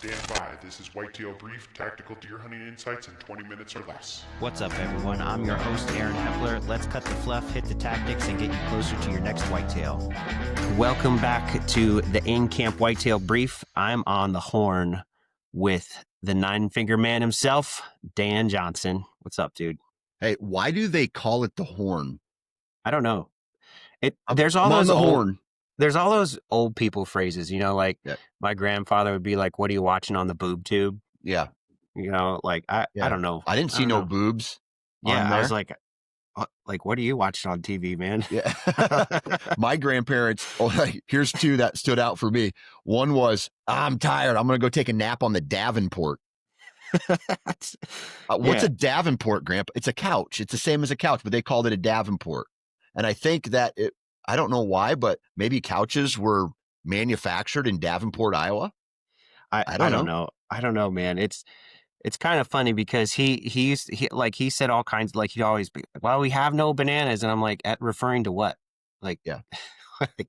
Stand by. This is Whitetail Brief, tactical deer hunting insights in 20 minutes or less. What's up, everyone? I'm your host, Aaron Hepler. Let's cut the fluff, hit the tactics, and get you closer to your next whitetail. Welcome back to the InCamp Whitetail Brief. I'm on the horn with the nine-finger man himself, Dan Johnson. What's up, dude? Hey, why do they call it the horn? I don't know. There's all those old people phrases, like my grandfather would be like, "What are you watching on the boob tube?" Yeah. I don't know. I didn't see no boobs. Yeah, I was like, what are you watching on TV, man? Yeah. My grandparents, here's two that stood out for me. One was, I'm tired. I'm going to go take a nap on the Davenport. What's a Davenport, Grandpa? It's a couch. It's the same as a couch, but they called it a Davenport. And I think that I don't know why, but maybe couches were manufactured in Davenport, Iowa. I don't know. I don't know, man. It's kind of funny because he said all kinds, like he'd always be, well, we have no bananas. And I'm like, referring to what? Like, yeah. The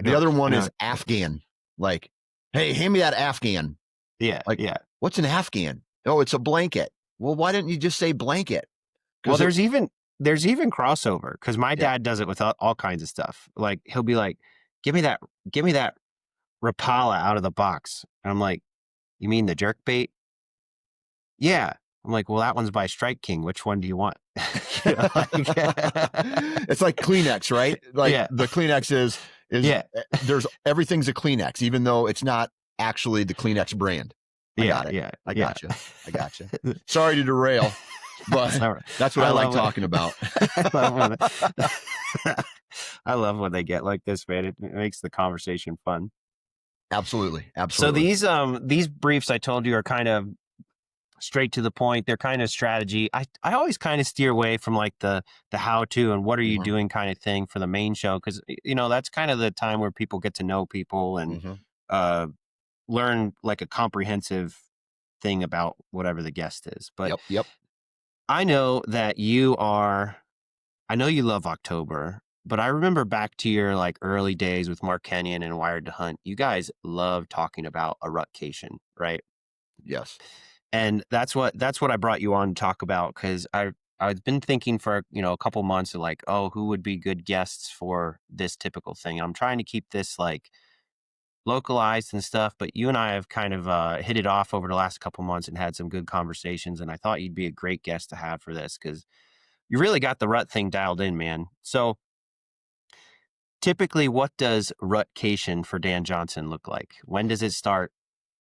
other one is Afghan. Like, hey, hand me that Afghan. Yeah. Like, what's an Afghan? Oh, it's a blanket. Well, why didn't you just say blanket? Well, there's even crossover because my dad does it with all kinds of stuff. Like he'll be like, give me that Rapala out of the box. And I'm like, you mean the jerk bait? Yeah. I'm like, well, that one's by Strike King. Which one do you want? It's like Kleenex, right? Like the Kleenex is there's everything's a Kleenex, even though it's not actually the Kleenex brand. I got you. Sorry to derail, but that's what I like talking about. I love when they get like this, man. It makes the conversation fun. Absolutely. So these briefs I told you are kind of straight to the point. They're kind of strategy. I always kind of steer away from like the how to and what are you doing kind of thing for the main show, because that's kind of the time where people get to know people and learn like a comprehensive thing about whatever the guest is. But yep. I know that you love October, but I remember back to your like early days with Mark Kenyon and Wired to Hunt. You guys love talking about a rutcation, right? Yes. And that's what I brought you on to talk about, because I've been thinking for a couple months of like, oh, who would be good guests for this typical thing. I'm trying to keep this like localized and stuff, but you and I have kind of hit it off over the last couple months and had some good conversations, and I thought you'd be a great guest to have for this because you really got the rut thing dialed in, man. So typically, what does rutcation for Dan Johnson look like? When does it start?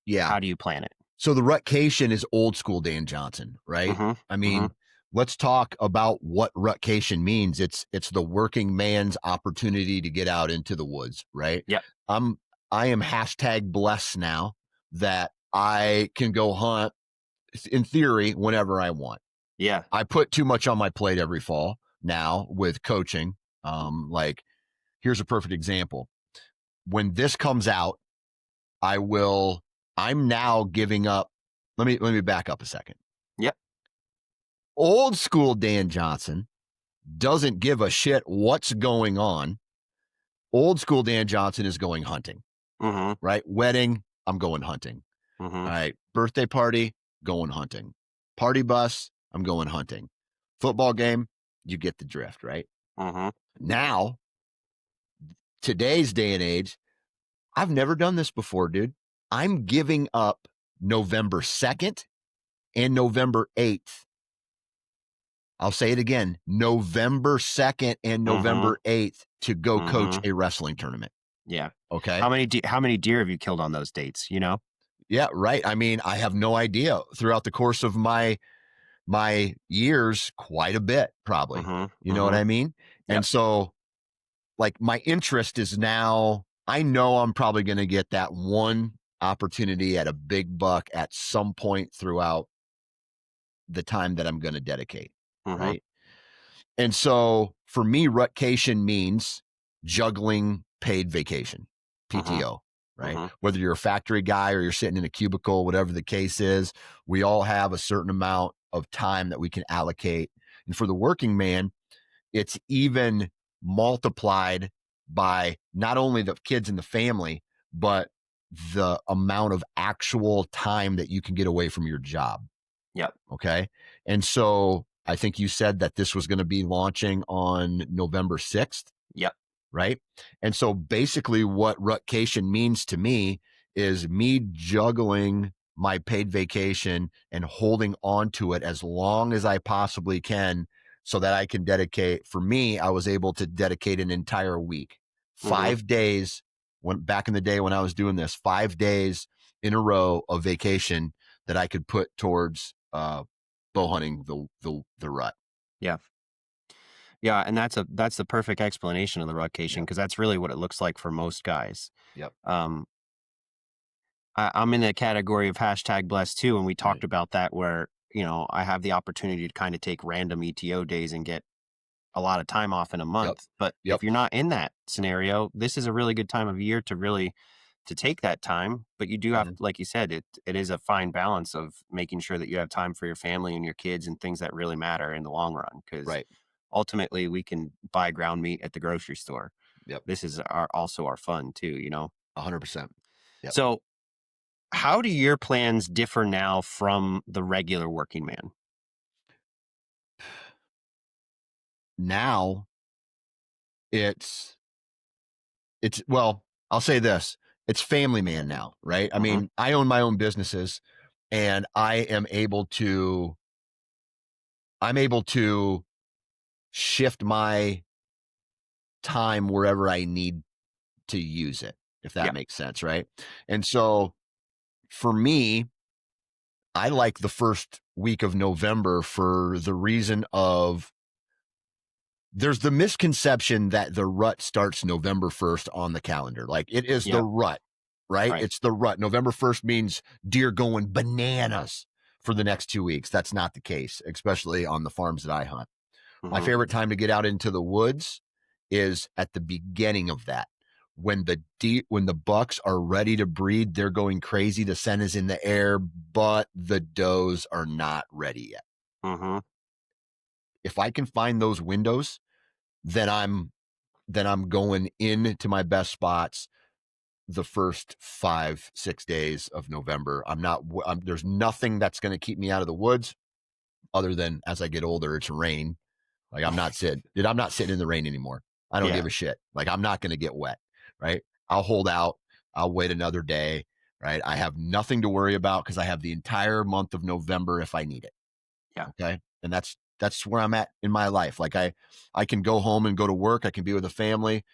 Yeah. How do you plan it? So the rutcation is old school Dan Johnson, right? I mean, let's talk about what rutcation means. It's the working man's opportunity to get out into the woods, right? Yeah. I am #blessed now that I can go hunt in theory whenever I want. Yeah. I put too much on my plate every fall now with coaching. Like here's a perfect example. When this comes out, I'm now giving up. Let me back up a second. Yep. Old school Dan Johnson doesn't give a shit what's going on. Old school Dan Johnson is going hunting, right? Wedding, I'm going hunting. All right. Birthday party, going hunting. Party bus, I'm going hunting. Football game, you get the drift, right? Now, today's day and age, I've never done this before, dude. I'm giving up November 2nd and November 8th. I'll say it again, November 2nd and November 8th to go coach a wrestling tournament. Yeah. Okay. How many deer have you killed on those dates? Yeah, right. I mean, I have no idea. Throughout the course of my years, quite a bit, probably. You know what I mean? Yep. And so like my interest is now, I know I'm probably going to get that one opportunity at a big buck at some point throughout the time that I'm going to dedicate. Right. And so for me, rutcation means juggling paid vacation, PTO, right? Whether you're a factory guy or you're sitting in a cubicle, whatever the case is, we all have a certain amount of time that we can allocate. And for the working man, it's even multiplied by not only the kids and the family, but the amount of actual time that you can get away from your job. Yep. Okay. And so I think you said that this was going to be launching on November 6th. Yep. Right. And so basically what rutcation means to me is me juggling my paid vacation and holding on to it as long as I possibly can so that I can dedicate. For me, I was able to dedicate an entire week, 5 days when back in the day when I was doing this, 5 days in a row of vacation that I could put towards bow hunting the rut. Yeah. Yeah, and that's the perfect explanation of the rutcation, because that's really what it looks like for most guys. Yep. I'm in the category of #blessed too, and we talked Right. about that, where I have the opportunity to kind of take random ETO days and get a lot of time off in a month. But Yep. if you're not in that scenario, this is a really good time of year to take that time. But you do have, like you said, it is a fine balance of making sure that you have time for your family and your kids and things that really matter in the long run. Because Right. ultimately, we can buy ground meat at the grocery store. Yep. This is also our fun too, 100%. Yep. So how do your plans differ now from the regular working man? Now it's well, I'll say this. It's family man now, right? I mean, I own my own businesses and I'm able to shift my time wherever I need to use it, if that makes sense, right? And so for me, I like the first week of November for the reason of there's the misconception that the rut starts November 1st on the calendar. Like it is the rut, right? It's the rut. November 1st means deer going bananas for the next 2 weeks. That's not the case, especially on the farms that I hunt. My favorite time to get out into the woods is at the beginning of that. When the bucks are ready to breed, they're going crazy. The scent is in the air, but the does are not ready yet. If I can find those windows, then I'm going into my best spots the first 5-6 days of November. There's nothing that's going to keep me out of the woods other than as I get older, it's rain. Like I'm not sitting in the rain anymore. I don't give a shit. Like I'm not going to get wet, right? I'll hold out. I'll wait another day, right? I have nothing to worry about because I have the entire month of November if I need it. Yeah. Okay. And that's where I'm at in my life. Like I can go home and go to work. I can be with a family.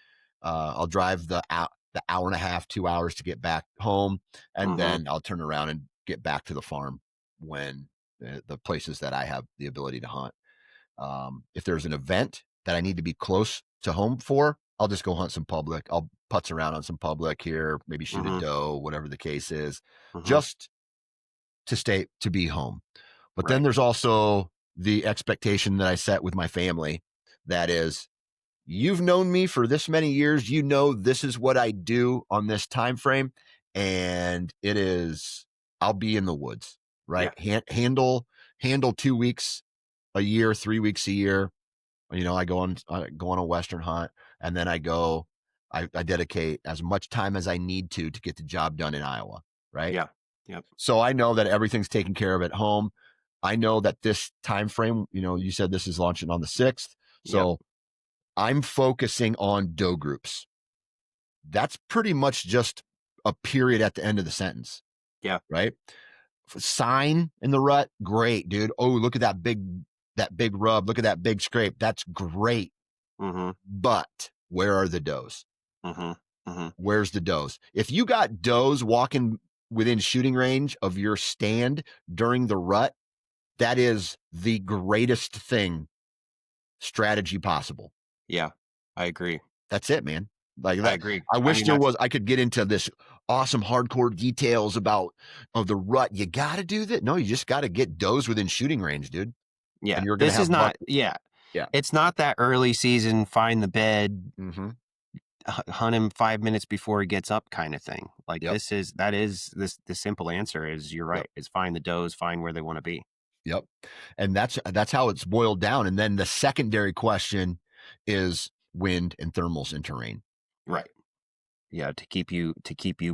I'll drive the hour and a half, 2 hours to get back home. And then I'll turn around and get back to the farm when the places that I have the ability to hunt. If there's an event that I need to be close to home for, I'll just go hunt some public. I'll putz around on some public here, maybe shoot a doe, whatever the case is, just to be home. But then there's also the expectation that I set with my family. That is, you've known me for this many years. You know, this is what I do on this time frame. And I'll be in the woods, right? Yeah. Handle 2 weeks a year, 3 weeks a year. I go on a Western hunt, and then I dedicate as much time as I need to get the job done in Iowa. Right. Yeah. Yep. So I know that everything's taken care of at home. I know that this time frame, you said this is launching on the 6th. So I'm focusing on doe groups. That's pretty much just a period at the end of the sentence. Yeah. Right. Sign in the rut. Great, dude. Oh, look at that big rub. Look at that big scrape. That's great. But where are the does? Where's the does? If you got does walking within shooting range of your stand during the rut, that is the greatest strategy possible. Yeah, I agree. That's it, man. Like that. I agree. I wish I could get into this awesome hardcore details of the rut. You got to do that. No, you just got to get does within shooting range, dude. Yeah. And you're going to have not, yeah. It's not that early season, find the bed, hunt him 5 minutes before he gets up kind of thing. Like the simple answer is you're right. Is find the does, find where they want to be. Yep. And that's how it's boiled down. And then the secondary question is wind and thermals and terrain. Right. Yeah, to keep you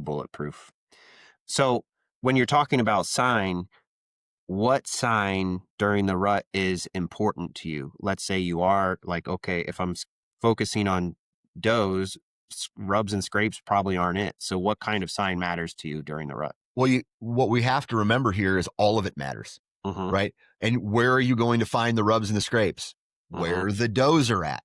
bulletproof. So when you're talking about sign, what sign during the rut is important to you? Let's say you are like, okay, if I'm focusing on does, rubs and scrapes probably aren't it. So what kind of sign matters to you during the rut? Well, what we have to remember here is all of it matters, Mm-hmm. right? And where are you going to find the rubs and the scrapes? Where the does are at,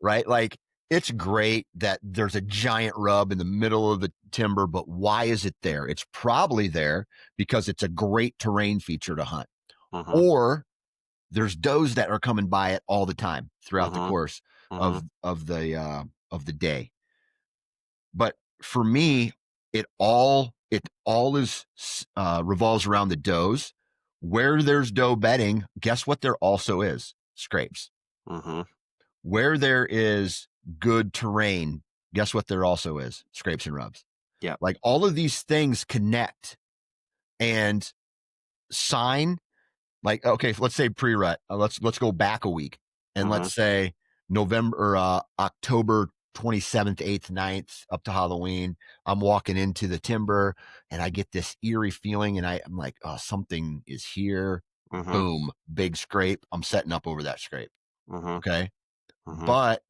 right? Like, it's great that there's a giant rub in the middle of the timber, but why is it there? It's probably there because it's a great terrain feature to hunt. Or there's does that are coming by it all the time throughout the course of the day. But for me, it all is revolves around the does. Where there's doe bedding, guess what there also is? Scrapes. Where there is good terrain, guess what there also is? Scrapes and rubs. Yeah. Like, all of these things connect. And sign, like, okay, let's say pre-rut. Let's go back a week, and let's say November or October 27th, 8th, 9th, up to Halloween. I'm walking into the timber and I get this eerie feeling, and I'm like, oh, something is here. Boom, big scrape. I'm setting up over that scrape. Okay. But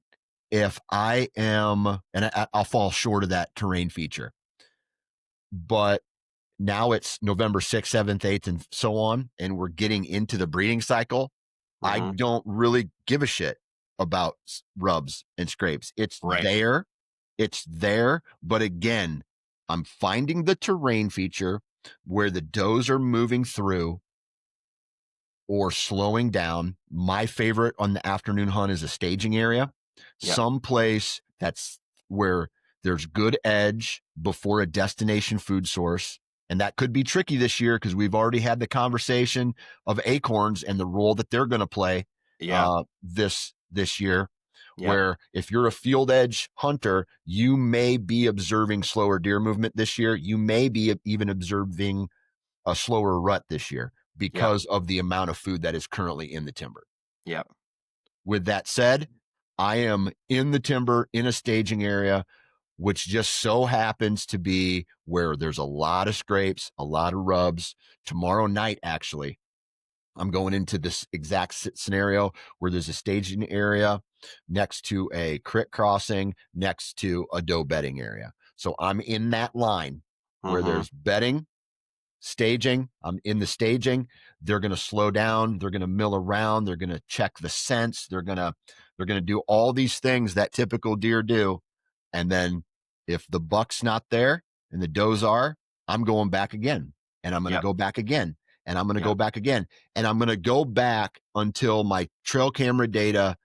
if I am, and I'll fall short of that terrain feature, but now it's November 6th, 7th, 8th, and so on, and we're getting into the breeding cycle. I don't really give a shit about rubs and scrapes. It's there. It's there. But again, I'm finding the terrain feature where the does are moving through or slowing down. My favorite on the afternoon hunt is a staging area, someplace that's where there's good edge before a destination food source. And that could be tricky this year because we've already had the conversation of acorns and the role that they're going to play this year. Where if you're a field edge hunter, you may be observing slower deer movement this year. You may be even observing a slower rut this year because of the amount of food that is currently in the timber. With that said, I am in the timber in a staging area, which just so happens to be where there's a lot of scrapes, a lot of rubs. Tomorrow night, actually, I'm going into this exact scenario where there's a staging area next to a creek crossing, next to a doe bedding area. So I'm in that line where there's bedding, staging. I'm in the staging. They're going to slow down. They're going to mill around. They're going to check the scents. They're going to do all these things that typical deer do. And then if the buck's not there and the does are, I'm going back again, and I'm going to go back again, and I'm going to go back again, and I'm going to go back until my trail camera data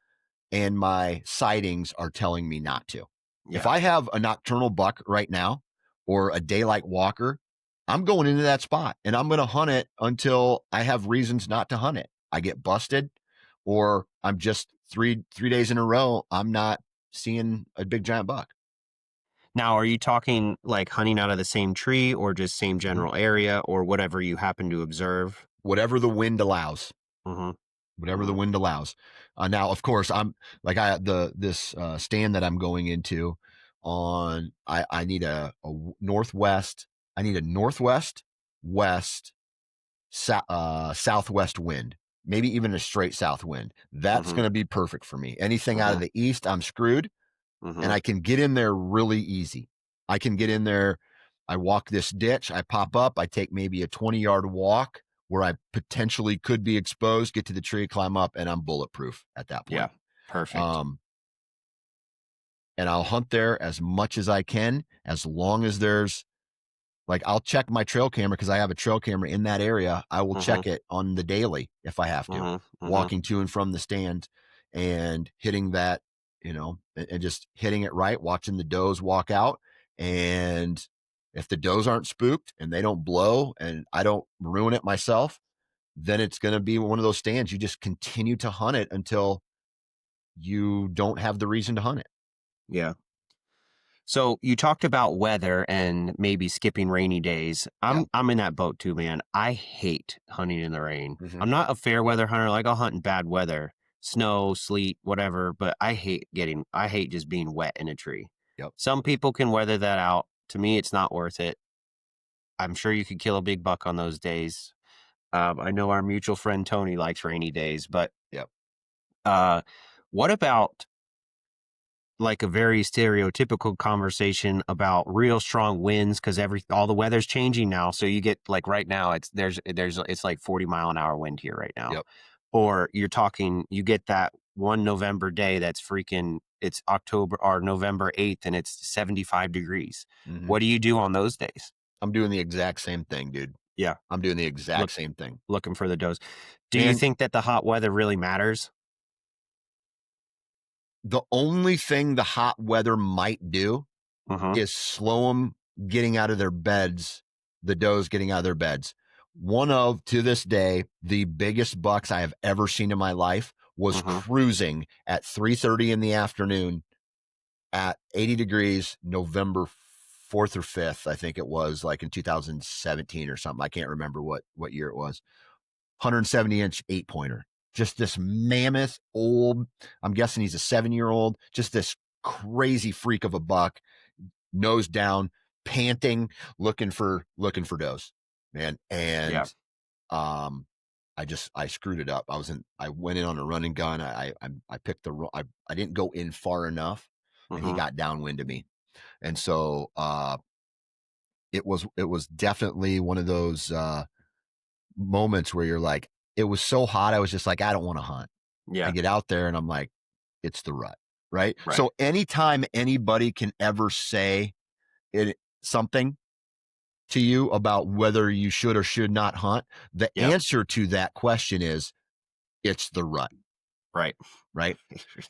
and my sightings are telling me not to. If I have a nocturnal buck right now or a daylight walker, I'm going into that spot and I'm going to hunt it until I have reasons not to hunt it. I get busted, or I'm just three days in a row, I'm not seeing a big giant buck. Now, are you talking like hunting out of the same tree or just same general area or whatever you happen to observe? Whatever the wind allows. Whatever the wind allows. Now, of course, I'm like this stand that I'm going into on. I need a northwest. I need a northwest, west, southwest wind. Maybe even a straight south wind. That's going to be perfect for me. Anything out of the east, I'm screwed. And I can get in there really easy. I can get in there. I walk this ditch. I pop up. I take maybe a 20-yard walk where I potentially could be exposed, get to the tree, climb up, and I'm bulletproof at that point. Yeah, perfect. And I'll hunt there as much as I can, as long as there's, like, I'll check my trail camera because I have a trail camera in that area. I will check it on the daily if I have to, walking to and from the stand and hitting that, and just hitting it right, watching the does walk out. And if the does aren't spooked and they don't blow and I don't ruin it myself, then it's going to be one of those stands. You just continue to hunt it until you don't have the reason to hunt it. Yeah. So you talked about weather and maybe skipping rainy days. I'm in that boat too, man. I hate hunting in the rain. I'm not a fair weather hunter. Like, I'll hunt in bad weather, snow, sleet, whatever, but I hate just being wet in a tree. Yep. Some people can weather that out. To me, it's not worth it. I'm sure you could kill a big buck on those days. I know our mutual friend Tony likes rainy days, but Yep. what about like a very stereotypical conversation about real strong winds? Because all the weather's changing now, so you get like right now it's like 40-mile-an-hour wind here right now. Yep. Or you get that one November day that's freaking, it's October or November 8th and it's 75 degrees. Mm-hmm. What do you do on those days? I'm doing the exact same thing, dude. Yeah. I'm doing the exact same thing. Looking for the does. Do you think that the hot weather really matters? The only thing the hot weather might do is slow them getting out of their beds, the does getting out of their beds. One of, to this day, the biggest bucks I have ever seen in my life was cruising at 3:30 in the afternoon at 80 degrees, November 4th or 5th, I think it was, like in 2017 or something. I can't remember what year it was. 170-inch 8-pointer. Just this mammoth old, I'm guessing he's a 7-year-old, just this crazy freak of a buck, nose down, panting, looking for does, man. And I screwed it up. I went in on a running gun. I picked I didn't go in far enough, and he got downwind of me. And so it was definitely one of those moments where you're like, it was so hot, I was just like, I don't want to hunt. Yeah. I get out there and I'm like, it's the rut, right? So anytime anybody can ever say something to you about whether you should or should not hunt, the answer to that question is, it's the rut. Right.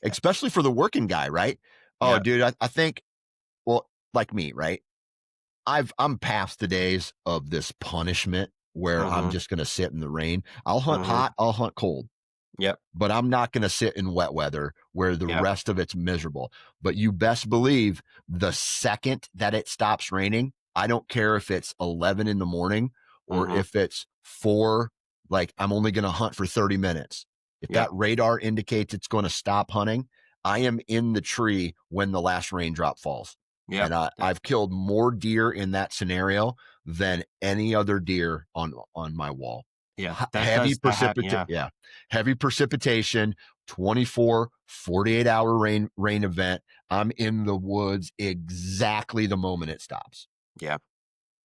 Especially for the working guy, right? Oh, dude, I think, well, like me, right? I'm past the days of this punishment where I'm just going to sit in the rain. I'll hunt hot, I'll hunt cold. Yep. But I'm not going to sit in wet weather where the rest of it's miserable. But you best believe the second that it stops raining, I don't care if it's 11 in the morning or if it's 4, like I'm only going to hunt for 30 minutes. If that radar indicates it's going to stop hunting, I am in the tree when the last raindrop falls. Yeah. And I've killed more deer in that scenario than any other deer on my wall. Yeah. Heavy precipitation, 24, 48-hour rain event. I'm in the woods exactly the moment it stops. Yeah.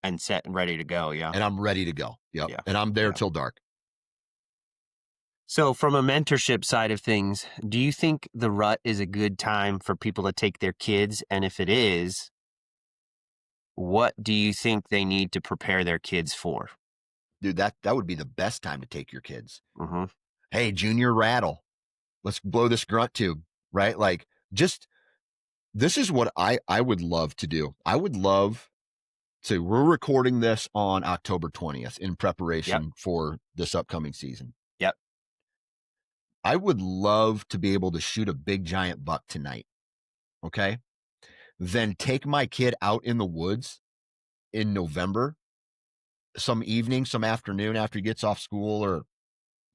And set and ready to go. Yeah. And I'm ready to go. Yep. Yeah. And I'm there till dark. So from a mentorship side of things, do you think the rut is a good time for people to take their kids? And if it is, what do you think they need to prepare their kids for? Dude, that would be the best time to take your kids. Hey, Junior, rattle. Let's blow this grunt tube, right? Like, just, this is what I would love to do. I would love to, we're recording this on October 20th in preparation for this upcoming season. Yep. I would love to be able to shoot a big giant buck tonight. Okay. Then take my kid out in the woods in November, some evening, some afternoon after he gets off school, or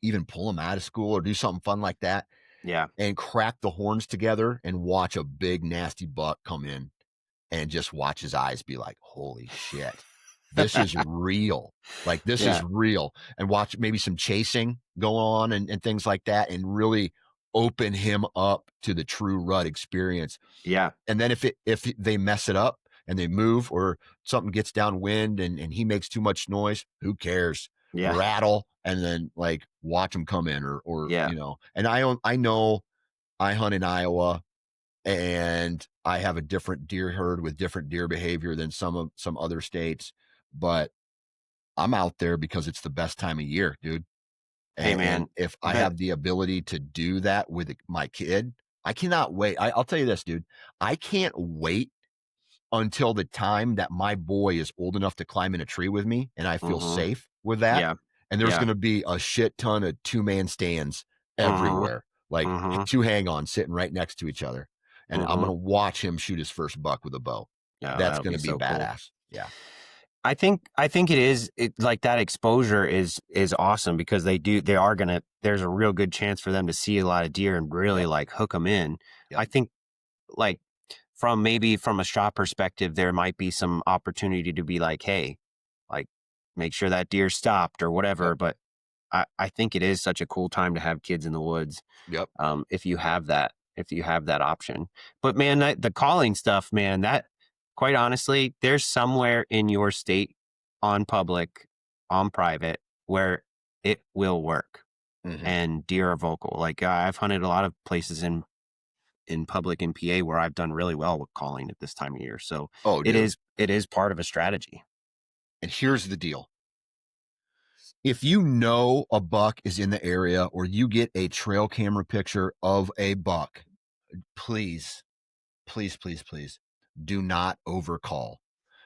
even pull him out of school or do something fun like that. Yeah. And crack the horns together and watch a big, nasty buck come in and just watch his eyes be like, holy shit, this is real. Like, this is real. And watch maybe some chasing go on and things like that, and really open him up to the true rut experience. Yeah. And then if they mess it up and they move or something gets downwind and he makes too much noise, who cares? Yeah. Rattle and then like watch him come in or you know. And I know I hunt in Iowa and I have a different deer herd with different deer behavior than some other states, but I'm out there because it's the best time of year, dude. Hey, man, and if I have the ability to do that with my kid, I cannot wait. I'll tell you this, dude. I can't wait until the time that my boy is old enough to climb in a tree with me and I feel safe with that. Yeah. And there's going to be a shit ton of 2-man stands everywhere, like 2 hang-ons sitting right next to each other. And I'm going to watch him shoot his first buck with a bow. Yeah, that's going to be so badass. Cool. Yeah. I think it is like that exposure is awesome because there's a real good chance for them to see a lot of deer and really like hook them in. Yep. I think like from a shot perspective, there might be some opportunity to be like, hey, like make sure that deer stopped or whatever. Yep. But I think it is such a cool time to have kids in the woods. Yep. If you have that option. But man, the calling stuff, man, that quite honestly, there's somewhere in your state on public, on private, where it will work. Mm-hmm. And deer are vocal. Like I've hunted a lot of places in public in PA where I've done really well with calling at this time of year. So it is part of a strategy. And here's the deal. If you know a buck is in the area or you get a trail camera picture of a buck, please, please, please, please do not overcall.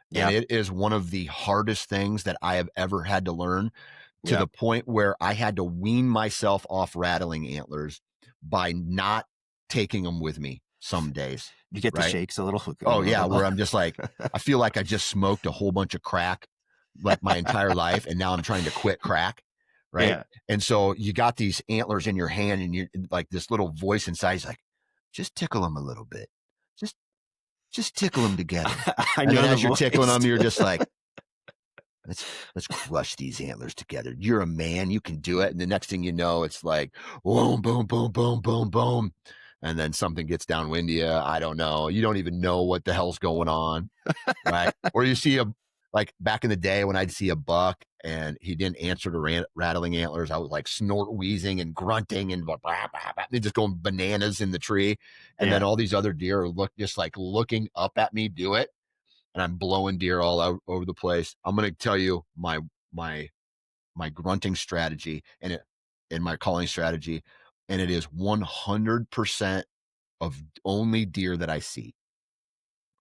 Yep. And it is one of the hardest things that I have ever had to learn, to the point where I had to wean myself off rattling antlers by not taking them with me some days. You get the shakes a little. Oh yeah. Where I'm just like, I feel like I just smoked a whole bunch of crack like my entire life. And now I'm trying to quit crack. Right. Yeah. And so you got these antlers in your hand and you're like, this little voice inside is like, just tickle them a little bit. Just tickle them together. I and know then as you're voice. tickling them, you're just like, let's crush these antlers together. You're a man, you can do it. And the next thing you know, it's like boom, boom, boom, boom, boom, boom. And then something gets downwind to you. I don't know. You don't even know what the hell's going on. Right. Or you see like back in the day when I'd see a buck and he didn't answer to rattling antlers, I was like snort wheezing and grunting and blah, blah, blah, blah. They're just going bananas in the tree. And then all these other deer are looking up at me do it. And I'm blowing deer all out over the place. I'm going to tell you my grunting strategy and my calling strategy. And it is 100% of only deer that I see.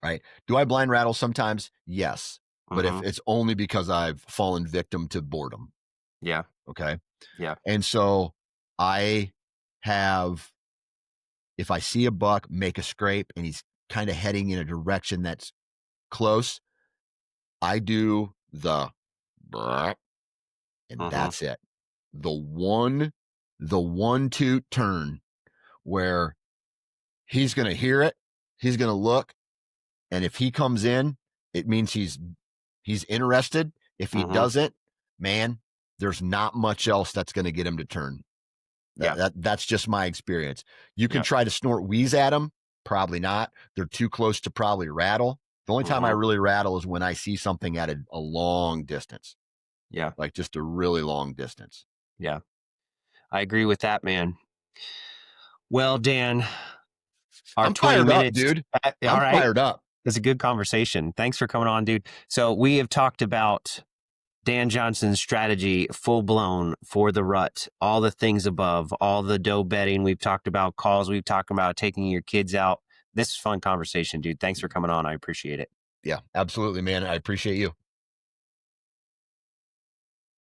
Right. Do I blind rattle sometimes? Yes. But if it's only because I've fallen victim to boredom. Yeah. Okay. Yeah. And so if I see a buck make a scrape and he's kind of heading in a direction that's close, I do the and that's it. The one toot turn where he's going to hear it. He's going to look. And if he comes in, it means he's interested. If he doesn't, man, there's not much else that's going to get him to turn. That's just my experience. You can try to snort wheeze at them. Probably not. They're too close to probably rattle. The only time I really rattle is when I see something at a long distance. Yeah. Like just a really long distance. Yeah. I agree with that, man. Well, Dan, I'm fired up, dude. I'm fired up. It's a good conversation. Thanks for coming on, dude. So we have talked about Dan Johnson's strategy, full blown for the rut, all the things above, all the doe bedding. We've talked about calls. We've talked about taking your kids out. This is a fun conversation, dude. Thanks for coming on. I appreciate it. Yeah, absolutely, man. I appreciate you.